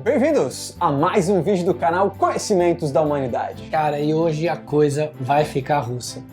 Bem-vindos a mais um vídeo do canal Conhecimentos da Humanidade. Cara, e hoje a coisa vai ficar russa.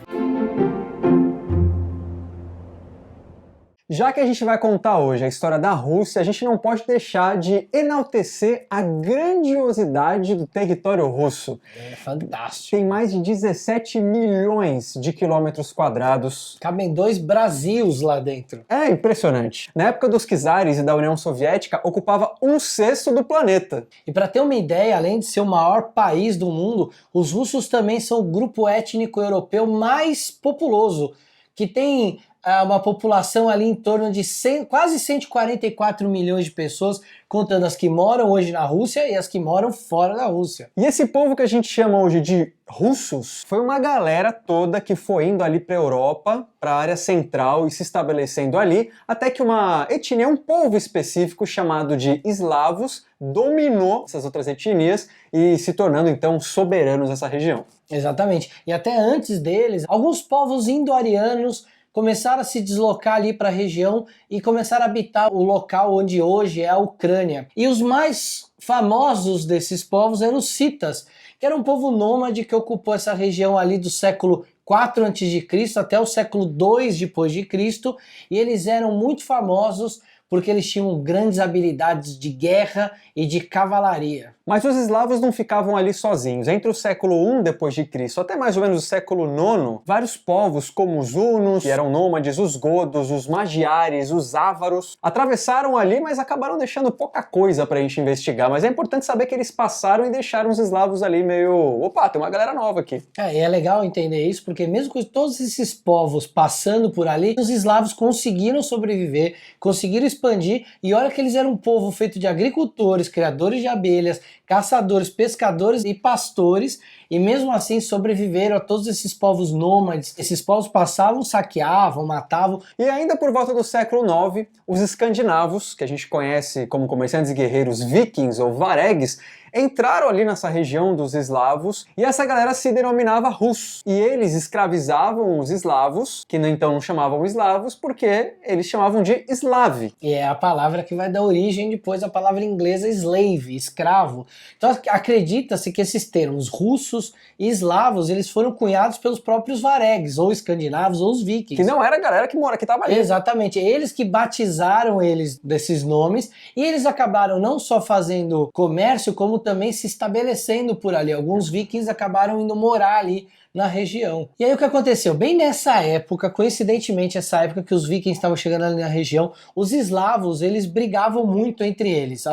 Já que a gente vai contar hoje a história da Rússia, a gente não pode deixar de enaltecer a grandiosidade do território russo. É fantástico. Tem mais de 17 milhões de quilômetros quadrados. Cabem 2 Brasils lá dentro. É impressionante. Na época dos czares e da União Soviética, ocupava 1/6 do planeta. E para ter uma ideia, além de ser o maior país do mundo, os russos também são o grupo étnico europeu mais populoso, que tem uma população ali em torno de quase 144 milhões de pessoas, contando as que moram hoje na Rússia e as que moram fora da Rússia. E esse povo que a gente chama hoje de russos foi uma galera toda que foi indo ali para a Europa, para a área central e se estabelecendo ali, até que uma etnia, um povo específico chamado de eslavos, dominou essas outras etnias e se tornando então soberanos dessa região. Exatamente. E até antes deles, alguns povos indo-arianos começaram a se deslocar ali para a região e começaram a habitar o local onde hoje é a Ucrânia. E os mais famosos desses povos eram os citas, que era um povo nômade que ocupou essa região ali do século IV a.C. até o século II depois de Cristo, e eles eram muito famosos porque eles tinham grandes habilidades de guerra e de cavalaria. Mas os eslavos não ficavam ali sozinhos. Entre o século I depois de Cristo até mais ou menos o século IX, vários povos como os hunos, que eram nômades, os godos, os magiares, os ávaros, atravessaram ali, mas acabaram deixando pouca coisa pra gente investigar. Mas é importante saber que eles passaram e deixaram os eslavos ali meio... Opa, tem uma galera nova aqui. E é legal entender isso, porque mesmo com todos esses povos passando por ali, os eslavos conseguiram sobreviver, conseguiram expandir, e olha que eles eram um povo feito de agricultores, criadores de abelhas, caçadores, pescadores e pastores, e mesmo assim sobreviveram a todos esses povos nômades. Esses povos passavam, saqueavam, matavam. E ainda por volta do século IX, os escandinavos, que a gente conhece como comerciantes e guerreiros vikings ou varegues, entraram ali nessa região dos eslavos e essa galera se denominava russos. E eles escravizavam os eslavos, que então não chamavam eslavos, porque eles chamavam de slave. E é a palavra que vai dar origem depois à palavra inglesa slave, escravo. Então acredita-se que esses termos russos e eslavos, eles foram cunhados pelos próprios varegues, ou escandinavos, ou os vikings. Que não era a galera que mora, que estava ali. Exatamente, eles que batizaram eles desses nomes, e eles acabaram não só fazendo comércio, como também se estabelecendo por ali. Alguns vikings acabaram indo morar ali na região. E aí o que aconteceu? Bem nessa época, coincidentemente essa época que os vikings estavam chegando ali na região, os eslavos, eles brigavam muito entre eles,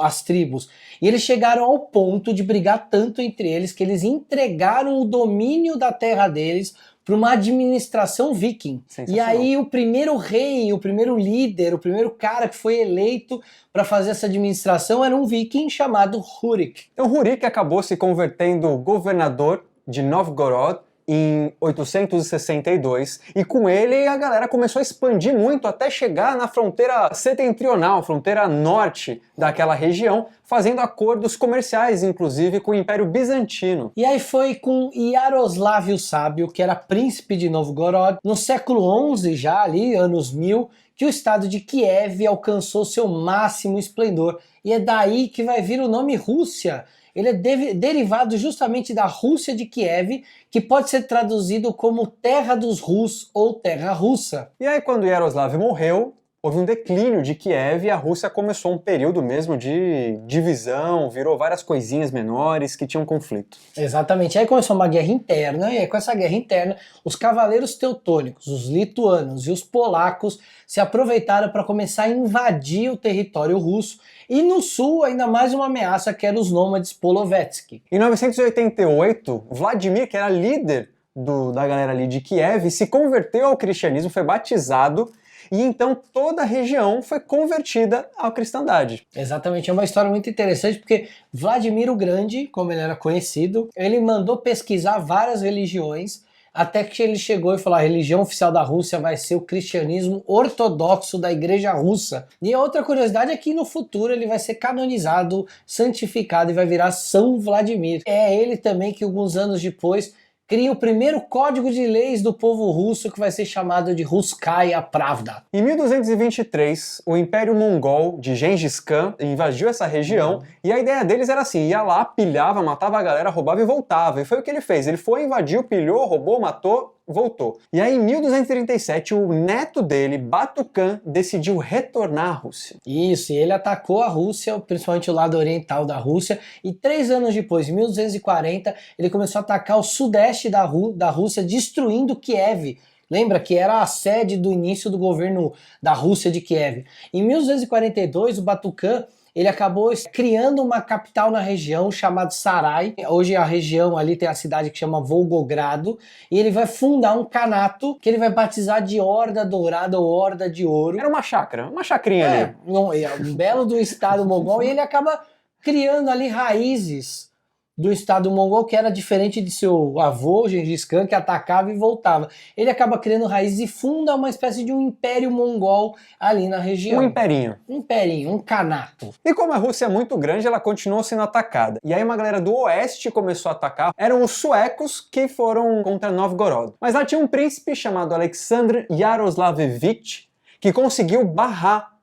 as tribos. E eles chegaram ao ponto de brigar tanto entre eles que eles entregaram o domínio da terra deles para uma administração viking. E aí o primeiro rei, o primeiro líder, o primeiro cara que foi eleito para fazer essa administração era um viking chamado Rurik. Então Rurik acabou se convertendo governador de Novgorod em 862, e com ele a galera começou a expandir muito até chegar na fronteira setentrional, fronteira norte daquela região, fazendo acordos comerciais, inclusive, com o Império Bizantino. E aí foi com Yaroslav o Sábio, que era príncipe de Novgorod, no século XI já, ali, anos 1000, que o estado de Kiev alcançou seu máximo esplendor. E é daí que vai vir o nome Rússia. Ele é derivado justamente da Rússia de Kiev, que pode ser traduzido como Terra dos Rus ou Terra Russa. E aí quando Yaroslav morreu, houve um declínio de Kiev e a Rússia começou um período mesmo de divisão, virou várias coisinhas menores que tinham conflito. Exatamente, aí começou uma guerra interna, e aí com essa guerra interna, os cavaleiros teutônicos, os lituanos e os polacos se aproveitaram para começar a invadir o território russo, e no sul ainda mais uma ameaça que eram os nômades Polovetsky. Em 988, Vladimir, que era líder da galera ali de Kiev, se converteu ao cristianismo, foi batizado, e então toda a região foi convertida à cristandade. Exatamente, é uma história muito interessante porque Vladimir o Grande, como ele era conhecido, ele mandou pesquisar várias religiões, até que ele chegou e falou: a religião oficial da Rússia vai ser o cristianismo ortodoxo da igreja russa. E a outra curiosidade é que no futuro ele vai ser canonizado, santificado e vai virar São Vladimir. É ele também que alguns anos depois cria o primeiro código de leis do povo russo, que vai ser chamado de Russkaya Pravda. Em 1223, o Império Mongol de Gengis Khan invadiu essa região e a ideia deles era assim, ia lá, pilhava, matava a galera, roubava e voltava. E foi o que ele fez, ele foi, invadiu, pilhou, roubou, matou, voltou. E aí em 1237, o neto dele, Batu Khan, decidiu retornar à Rússia. Isso, e ele atacou a Rússia, principalmente o lado oriental da Rússia, e 3 anos depois, em 1240, ele começou a atacar o sudeste da Rússia, destruindo Kiev. Lembra que era a sede do início do governo da Rússia de Kiev. Em 1242, o Batu Khan, ele acabou criando uma capital na região chamada Sarai. Hoje a região ali tem a cidade que chama Volgogrado. E ele vai fundar um kanato que ele vai batizar de Horda Dourada ou Horda de Ouro. Era uma chácara, uma chacrinha ali. Um belo do estado mongol. E ele acaba criando ali raízes do estado mongol, que era diferente de seu avô, Gengis Khan, que atacava e voltava. Ele acaba criando raízes e funda uma espécie de um império mongol ali na região. Um imperinho. Um imperinho, um kanato. E como a Rússia é muito grande, ela continuou sendo atacada. E aí uma galera do oeste começou a atacar. Eram os suecos que foram contra Novgorod. Mas lá tinha um príncipe chamado Alexandr Yaroslavlevich que conseguiu barrar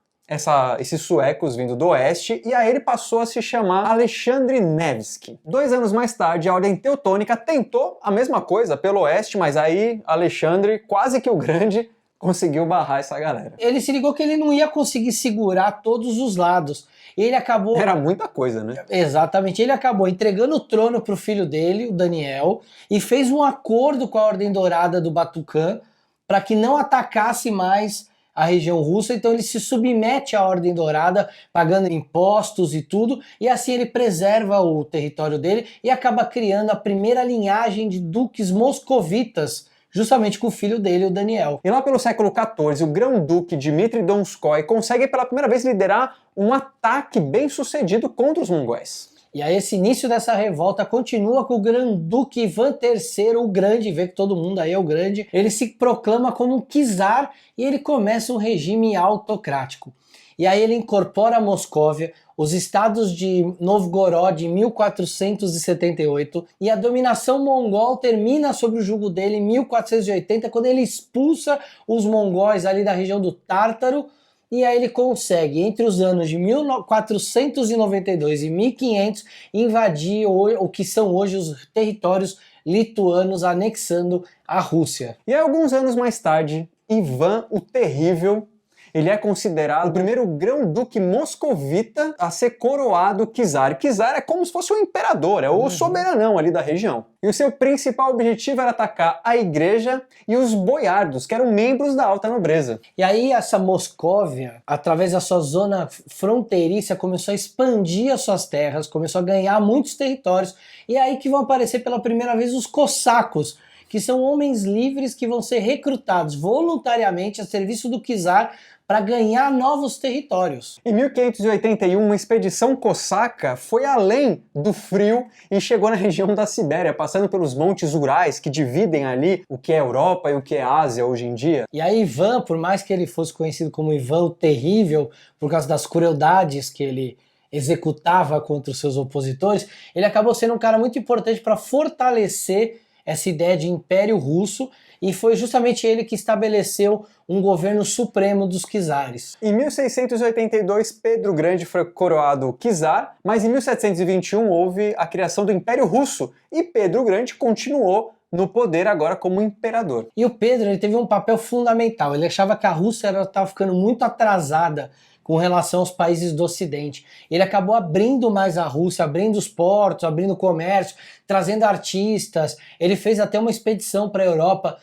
esses suecos vindo do oeste, e aí ele passou a se chamar Alexandre Nevsky. 2 anos mais tarde, a Ordem Teutônica tentou a mesma coisa pelo oeste, mas aí Alexandre, quase que o Grande, conseguiu barrar essa galera. Ele se ligou que ele não ia conseguir segurar todos os lados. E ele acabou... Era muita coisa, né? Exatamente. Ele acabou entregando o trono para o filho dele, o Daniel, e fez um acordo com a Ordem Dourada do Batu Khan para que não atacasse mais a região russa, então ele se submete à Ordem Dourada, pagando impostos e tudo, e assim ele preserva o território dele e acaba criando a primeira linhagem de duques moscovitas, justamente com o filho dele, o Daniel. E lá pelo século XIV, o grão-duque Dmitry Donskoy consegue pela primeira vez liderar um ataque bem sucedido contra os mongóis. E aí esse início dessa revolta continua com o Grão-Duque Ivan III, o Grande, vê que todo mundo aí é o Grande. Ele se proclama como um czar e ele começa um regime autocrático. E aí ele incorpora a Moscóvia, os estados de Novgorod em 1478, e a dominação mongol termina sob o jugo dele em 1480, quando ele expulsa os mongóis ali da região do Tártaro. E aí ele consegue, entre os anos de 1492 e 1500, invadir o que são hoje os territórios lituanos, anexando a Rússia. E aí, alguns anos mais tarde, Ivan o Terrível, ele é considerado o primeiro grão-duque moscovita a ser coroado czar. Czar é como se fosse o imperador, é o soberanão ali da região. E o seu principal objetivo era atacar a igreja e os boiardos, que eram membros da alta nobreza. E aí essa Moscóvia, através da sua zona fronteiriça, começou a expandir as suas terras, começou a ganhar muitos territórios. E é aí que vão aparecer pela primeira vez os cossacos, que são homens livres que vão ser recrutados voluntariamente a serviço do czar para ganhar novos territórios. Em 1581, uma expedição cosaca foi além do frio e chegou na região da Sibéria, passando pelos montes Urais, que dividem ali o que é Europa e o que é Ásia hoje em dia. E aí Ivan, por mais que ele fosse conhecido como Ivan o Terrível, por causa das crueldades que ele executava contra os seus opositores, ele acabou sendo um cara muito importante para fortalecer essa ideia de Império Russo, e foi justamente ele que estabeleceu um governo supremo dos czares. Em 1682, Pedro Grande foi coroado czar, mas em 1721 houve a criação do Império Russo, e Pedro Grande continuou no poder agora como imperador. E o Pedro, ele teve um papel fundamental, ele achava que a Rússia estava ficando muito atrasada com relação aos países do Ocidente. Ele acabou abrindo mais a Rússia, abrindo os portos, abrindo o comércio, trazendo artistas. Ele fez até uma expedição para a Europa,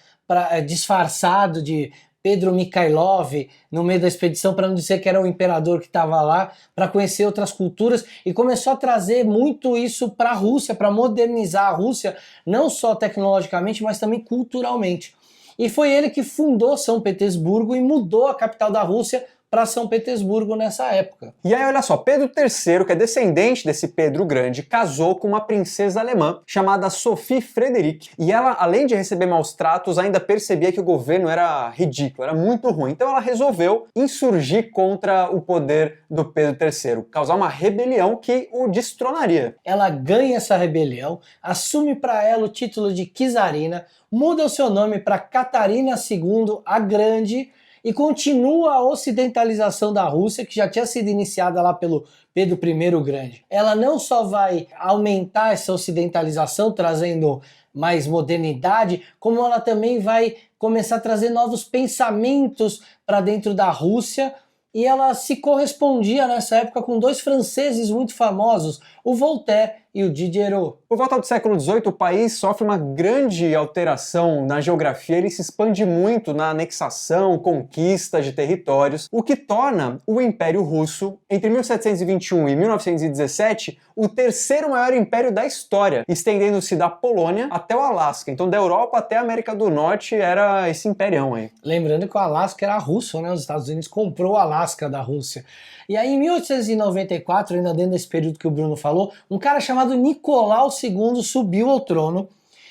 disfarçado de Pedro Mikhailov, no meio da expedição, para não dizer que era o imperador que estava lá, para conhecer outras culturas, e começou a trazer muito isso para a Rússia, para modernizar a Rússia, não só tecnologicamente, mas também culturalmente. E foi ele que fundou São Petersburgo e mudou a capital da Rússia para São Petersburgo nessa época. E aí, olha só, Pedro III, que é descendente desse Pedro Grande, casou com uma princesa alemã chamada Sophie Frederick. E ela, além de receber maus tratos, ainda percebia que o governo era ridículo, era muito ruim. Então ela resolveu insurgir contra o poder do Pedro III, causar uma rebelião que o destronaria. Ela ganha essa rebelião, assume para ela o título de czarina, muda o seu nome para Catarina II a Grande e continua a ocidentalização da Rússia, que já tinha sido iniciada lá pelo Pedro I o Grande. Ela não só vai aumentar essa ocidentalização, trazendo mais modernidade, como ela também vai começar a trazer novos pensamentos para dentro da Rússia, e ela se correspondia nessa época com dois franceses muito famosos, o Voltaire e o Diderot. Por volta do século XVIII, o país sofre uma grande alteração na geografia, ele se expande muito na anexação, conquista de territórios, o que torna o Império Russo, entre 1721 e 1917, o terceiro maior império da história, estendendo-se da Polônia até o Alasca. Então, da Europa até a América do Norte era esse imperião aí. Lembrando que o Alasca era russo, né? Os Estados Unidos comprou o Alasca da Rússia. E aí, em 1894, ainda dentro desse período que o Bruno falou, um cara chamado Nicolau II subiu ao trono.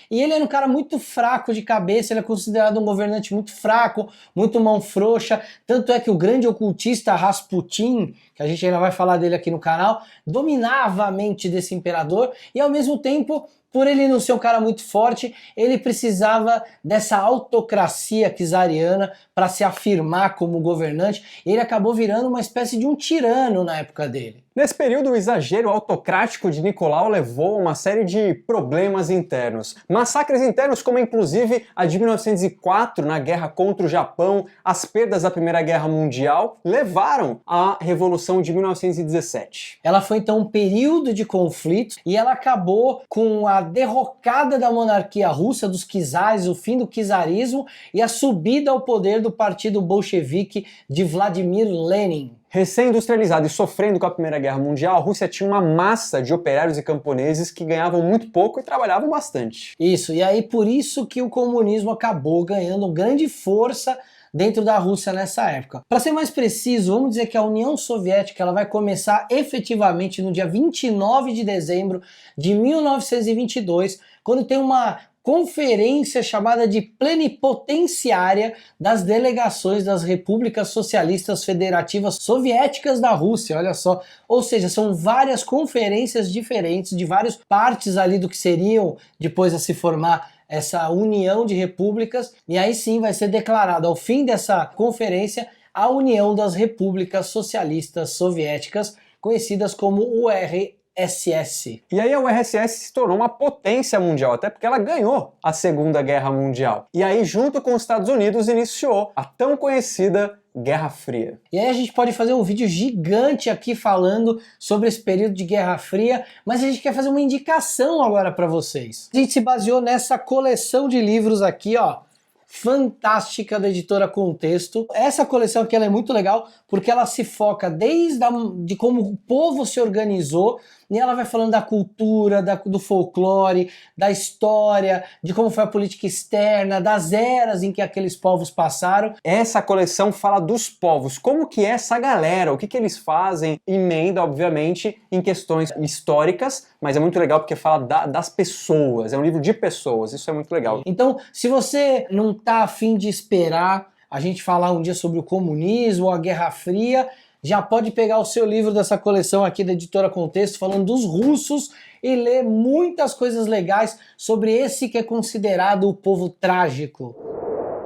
E ele era um cara muito fraco de cabeça, ele é considerado um governante muito fraco, muito mão frouxa. Tanto é que o grande ocultista Rasputin, que a gente ainda vai falar dele aqui no canal, dominava a mente desse imperador e, ao mesmo tempo, por ele não ser um cara muito forte, ele precisava dessa autocracia czariana para se afirmar como governante, e ele acabou virando uma espécie de um tirano na época dele. Nesse período, o exagero autocrático de Nicolau levou a uma série de problemas internos. Massacres internos, como inclusive a de 1904, na guerra contra o Japão, as perdas da Primeira Guerra Mundial, levaram à Revolução de 1917. Ela foi então um período de conflitos e ela acabou com a derrocada da monarquia russa, dos czares, o fim do czarismo e a subida ao poder do partido bolchevique de Vladimir Lenin. Recém-industrializada e sofrendo com a Primeira Guerra Mundial, a Rússia tinha uma massa de operários e camponeses que ganhavam muito pouco e trabalhavam bastante. Isso, e aí por isso que o comunismo acabou ganhando grande força dentro da Rússia nessa época. Para ser mais preciso, vamos dizer que a União Soviética ela vai começar efetivamente no dia 29 de dezembro de 1922, quando tem uma conferência chamada de plenipotenciária das delegações das repúblicas socialistas federativas soviéticas da Rússia, olha só. Ou seja, são várias conferências diferentes de várias partes ali do que seriam depois a se formar essa união de repúblicas, e aí sim vai ser declarado ao fim dessa conferência a União das Repúblicas Socialistas Soviéticas, conhecidas como URSS. E aí a URSS se tornou uma potência mundial, até porque ela ganhou a Segunda Guerra Mundial. E aí, junto com os Estados Unidos, iniciou a tão conhecida Guerra Fria. E aí a gente pode fazer um vídeo gigante aqui falando sobre esse período de Guerra Fria, mas a gente quer fazer uma indicação agora para vocês. A gente se baseou nessa coleção de livros aqui, ó, fantástica da editora Contexto. Essa coleção aqui ela é muito legal porque ela se foca desde de como o povo se organizou, e ela vai falando da cultura, do folclore, da história, de como foi a política externa, das eras em que aqueles povos passaram. Essa coleção fala dos povos, como que é essa galera, o que eles fazem, emenda, obviamente, em questões históricas, mas é muito legal porque fala das pessoas, é um livro de pessoas, isso é muito legal. Então, se você não tá afim de esperar a gente falar um dia sobre o comunismo ou a Guerra Fria, já pode pegar o seu livro dessa coleção aqui da editora Contexto, falando dos russos, e ler muitas coisas legais sobre esse que é considerado o povo trágico.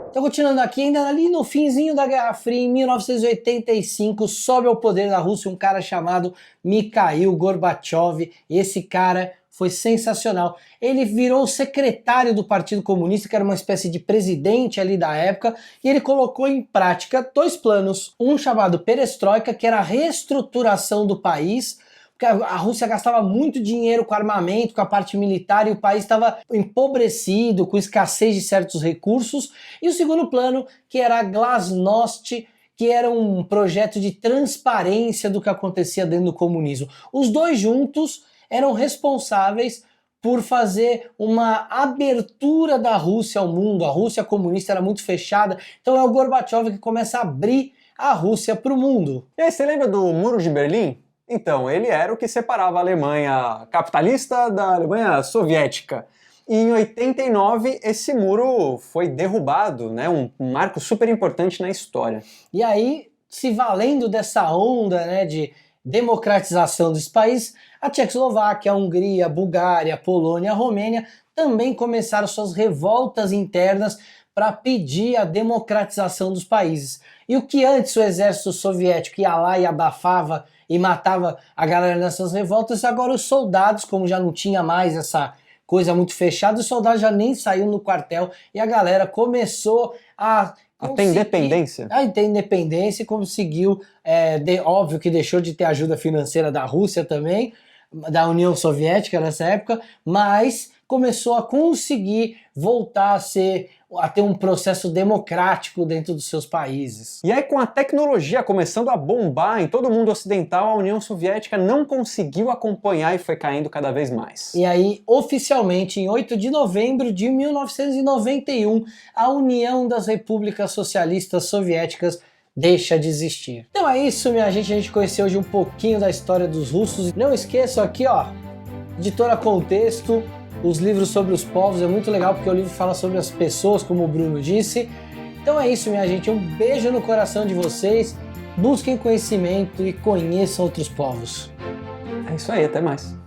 Então, continuando aqui, ainda ali no finzinho da Guerra Fria, em 1985, sobe ao poder da Rússia um cara chamado Mikhail Gorbachev, e esse cara foi sensacional. Ele virou secretário do Partido Comunista, que era uma espécie de presidente ali da época, e ele colocou em prática dois planos. Um chamado Perestroika, que era a reestruturação do país, porque a Rússia gastava muito dinheiro com armamento, com a parte militar, e o país estava empobrecido, com escassez de certos recursos. E o segundo plano, que era a Glasnost, que era um projeto de transparência do que acontecia dentro do comunismo. Os dois juntos eram responsáveis por fazer uma abertura da Rússia ao mundo. A Rússia comunista era muito fechada, então é o Gorbachev que começa a abrir a Rússia para o mundo. E aí, você lembra do Muro de Berlim? Então, ele era o que separava a Alemanha capitalista da Alemanha soviética. E em 89, esse muro foi derrubado, né? Um marco super importante na história. E aí, se valendo dessa onda, né, de democratização dos países, a Tchecoslováquia, a Hungria, a Bulgária, a Polônia e a Romênia também começaram suas revoltas internas para pedir a democratização dos países. E o que antes o exército soviético ia lá e abafava e matava a galera nessas revoltas, agora os soldados, como já não tinha mais essa coisa muito fechada, os soldados já nem saíam no quartel e a galera começou a ter independência. A ter independência e conseguiu, óbvio que deixou de ter ajuda financeira da Rússia também, da União Soviética nessa época, mas começou a conseguir voltar a ter um processo democrático dentro dos seus países. E aí, com a tecnologia começando a bombar em todo o mundo ocidental, a União Soviética não conseguiu acompanhar e foi caindo cada vez mais. E aí, oficialmente, em 8 de novembro de 1991, a União das Repúblicas Socialistas Soviéticas deixa de existir. Então é isso, minha gente. A gente conheceu hoje um pouquinho da história dos russos. Não esqueçam aqui, ó, Editora Contexto, os livros sobre os povos. É muito legal porque o livro fala sobre as pessoas, como o Bruno disse. Então é isso, minha gente. Um beijo no coração de vocês. Busquem conhecimento e conheçam outros povos. É isso aí, até mais.